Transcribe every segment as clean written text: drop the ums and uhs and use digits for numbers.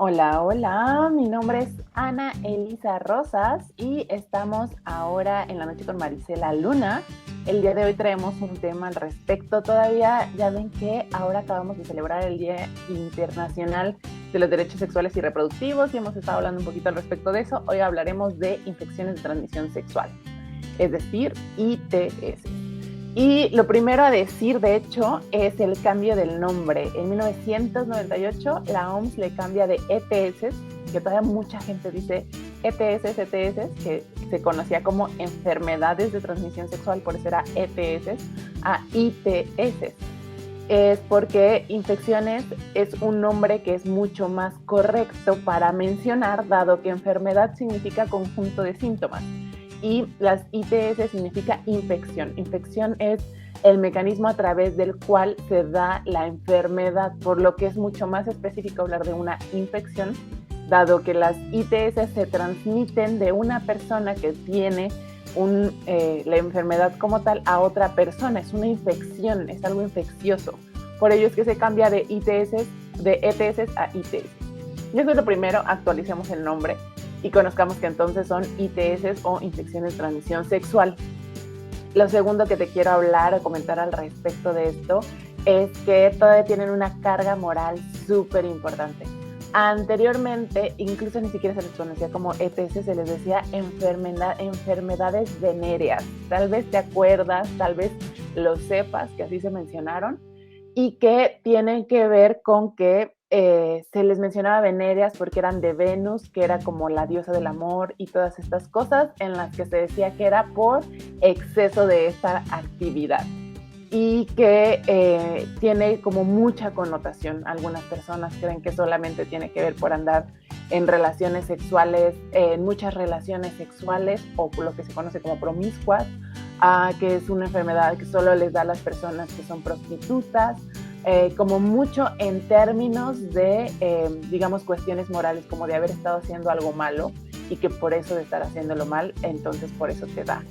Hola, hola, mi nombre es Ana Elisa Rosas y estamos ahora en la noche con Marisela Luna. El día de hoy traemos un tema al respecto. Todavía ya ven que ahora acabamos de celebrar el Día Internacional de los Derechos Sexuales y Reproductivos y hemos estado hablando un poquito al respecto de eso. Hoy hablaremos de infecciones de transmisión sexual, es decir, ITS. Y lo primero a decir, de hecho, es el cambio del nombre. En 1998, la OMS le cambia de ETS, que todavía mucha gente dice ETS, ETS, que se conocía como enfermedades de transmisión sexual, por eso era ETS, a ITS. Es porque infecciones es un nombre que es mucho más correcto para mencionar, dado que enfermedad significa conjunto de síntomas y las ITS significa infección. Infección es el mecanismo a través del cual se da la enfermedad, por lo que es mucho más específico hablar de una infección, dado que las ITS se transmiten de una persona que tiene la enfermedad como tal a otra persona. Es una infección, es algo infeccioso. Por ello es que se cambia de ETS a ITS. Y eso es lo primero, actualicemos el nombre y conozcamos que entonces son ITS o infecciones de transmisión sexual. Lo segundo que te quiero hablar o comentar al respecto de esto es que todavía tienen una carga moral súper importante. Anteriormente, incluso ni siquiera se les conocía como ETS, se les decía enfermedades venéreas. Tal vez te acuerdas, tal vez lo sepas, que así se mencionaron, y que tienen que ver con que se les mencionaba venéreas porque eran de Venus, que era como la diosa del amor y todas estas cosas en las que se decía que era por exceso de esta actividad y que tiene como mucha connotación. Algunas personas creen que solamente tiene que ver por andar en relaciones sexuales, en muchas relaciones sexuales o por lo que se conoce como promiscuas, que es una enfermedad que solo les da a las personas que son prostitutas, como mucho en términos de, digamos, cuestiones morales, como de haber estado haciendo algo malo y que por eso de estar haciéndolo mal, entonces por eso te da.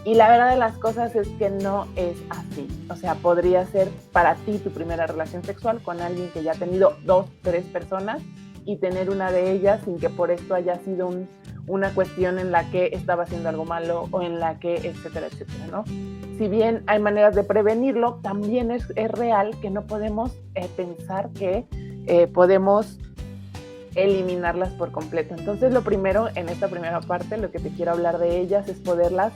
Y la verdad de las cosas es que no es así. O sea, podría ser para ti tu primera relación sexual con alguien que ya ha tenido 2, 3 personas y tener una de ellas sin que por esto haya sido una cuestión en la que estaba haciendo algo malo o en la que, etcétera, etcétera, ¿no? Si bien hay maneras de prevenirlo, también es real que no podemos pensar que podemos eliminarlas por completo. Entonces, lo primero, en esta primera parte, lo que te quiero hablar de ellas es poderlas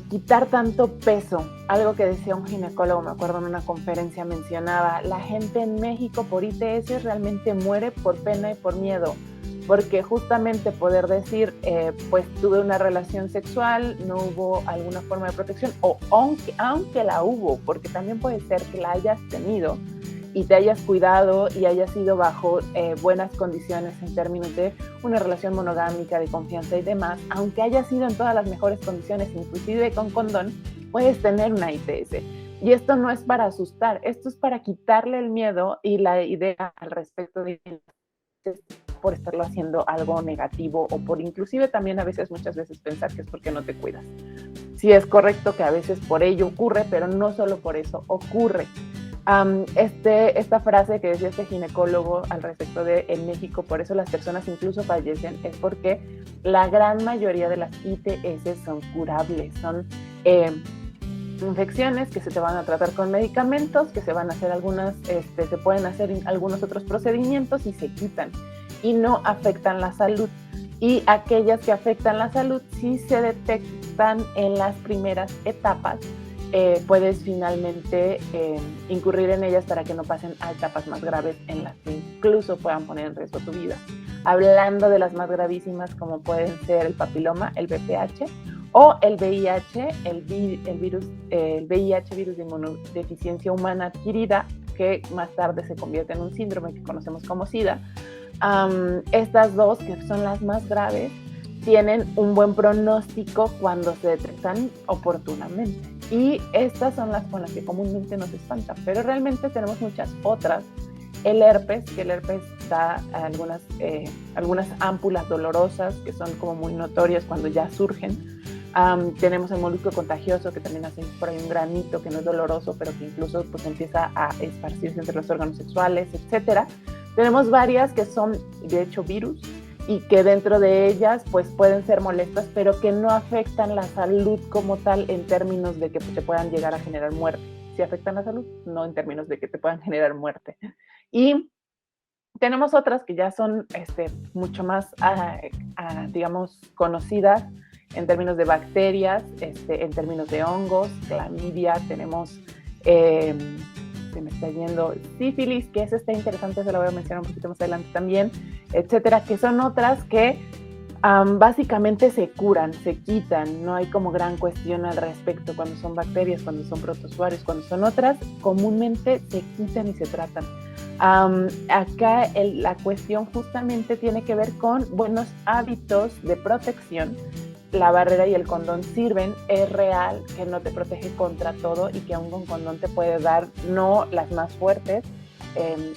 quitar tanto peso. Algo que decía un ginecólogo, me acuerdo en una conferencia mencionaba, la gente en México por ITS realmente muere por pena y por miedo, porque justamente poder decir, pues tuve una relación sexual, no hubo alguna forma de protección, o aunque la hubo, porque también puede ser que la hayas tenido y te hayas cuidado y hayas sido bajo buenas condiciones en términos de una relación monogámica, de confianza y demás, aunque hayas sido en todas las mejores condiciones, inclusive con condón, puedes tener una ITS. Y esto no es para asustar, esto es para quitarle el miedo y la idea al respecto de por estarlo haciendo algo negativo o por inclusive también a veces, muchas veces pensar que es porque no te cuidas. Sí es correcto que a veces por ello ocurre, pero no solo por eso ocurre. Esta frase que decía este ginecólogo al respecto de en México, por eso las personas incluso fallecen, es porque la gran mayoría de las ITS son curables, son infecciones que se te van a tratar con medicamentos, que se van a hacer se pueden hacer algunos otros procedimientos y se quitan y no afectan la salud. Y aquellas que afectan la salud sí se detectan en las primeras etapas. Puedes finalmente incurrir en ellas para que no pasen a etapas más graves en las que incluso puedan poner en riesgo tu vida. Hablando de las más gravísimas como pueden ser el papiloma, el VPH o el VIH, el VIH, virus de inmunodeficiencia humana adquirida, que más tarde se convierte en un síndrome que conocemos como SIDA. Estas dos, que son las más graves, tienen un buen pronóstico cuando se detectan oportunamente. Y estas son las con las que comúnmente nos espantan, pero realmente tenemos muchas otras. El herpes, que el herpes da algunas ámpulas dolorosas que son como muy notorias cuando ya surgen. Tenemos el molusco contagioso, que también hace por ahí un granito que no es doloroso, pero que incluso pues empieza a esparcirse entre los órganos sexuales, etcétera. Tenemos varias que son, de hecho, virus, y que dentro de ellas pues pueden ser molestas, pero que no afectan la salud como tal en términos de que te puedan llegar a generar muerte. Sí afectan la salud, no en términos de que te puedan generar muerte. Y tenemos otras que ya son mucho más, digamos, conocidas en términos de bacterias, en términos de hongos, clamidia, tenemos, se me está yendo, sífilis, que esa está interesante, se la voy a mencionar un poquito más adelante también, etcétera, que son otras que básicamente se curan, se quitan, no hay como gran cuestión al respecto cuando son bacterias, cuando son protozoarios, cuando son otras, comúnmente se quitan y se tratan. Acá la cuestión justamente tiene que ver con buenos hábitos de protección. La barrera y el condón sirven, es real que no te protege contra todo y que aún con condón te puede dar, no las más fuertes,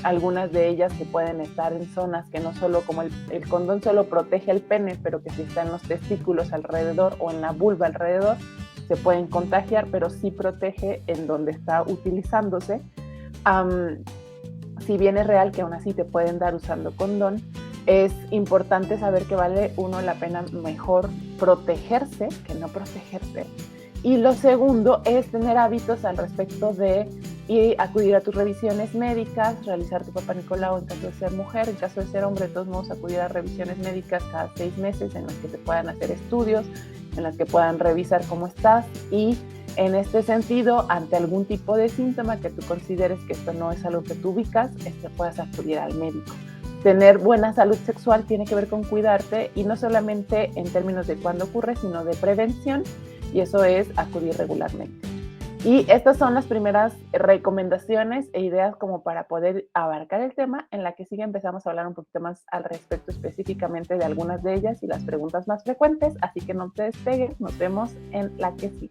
algunas de ellas que pueden estar en zonas que no solo, como el condón solo protege el pene, pero que si está en los testículos alrededor o en la vulva alrededor, se pueden contagiar, pero sí protege en donde está utilizándose. Si bien es real que aún así te pueden dar usando condón, es importante saber que vale la pena mejor protegerse que no protegerse. Y lo segundo es tener hábitos al respecto de acudir a tus revisiones médicas, realizar tu Papá Nicolau en caso de ser mujer, en caso de ser hombre, de todos modos acudir a revisiones médicas cada 6 meses en las que te puedan hacer estudios, en las que puedan revisar cómo estás y en este sentido, ante algún tipo de síntoma que tú consideres que esto no es algo que tú ubicas, puedas acudir al médico. Tener buena salud sexual tiene que ver con cuidarte y no solamente en términos de cuándo ocurre, sino de prevención, y eso es acudir regularmente. Y estas son las primeras recomendaciones e ideas como para poder abarcar el tema. En la que sigue empezamos a hablar un poquito más al respecto específicamente de algunas de ellas y las preguntas más frecuentes, así que no te despegues, nos vemos en la que sigue.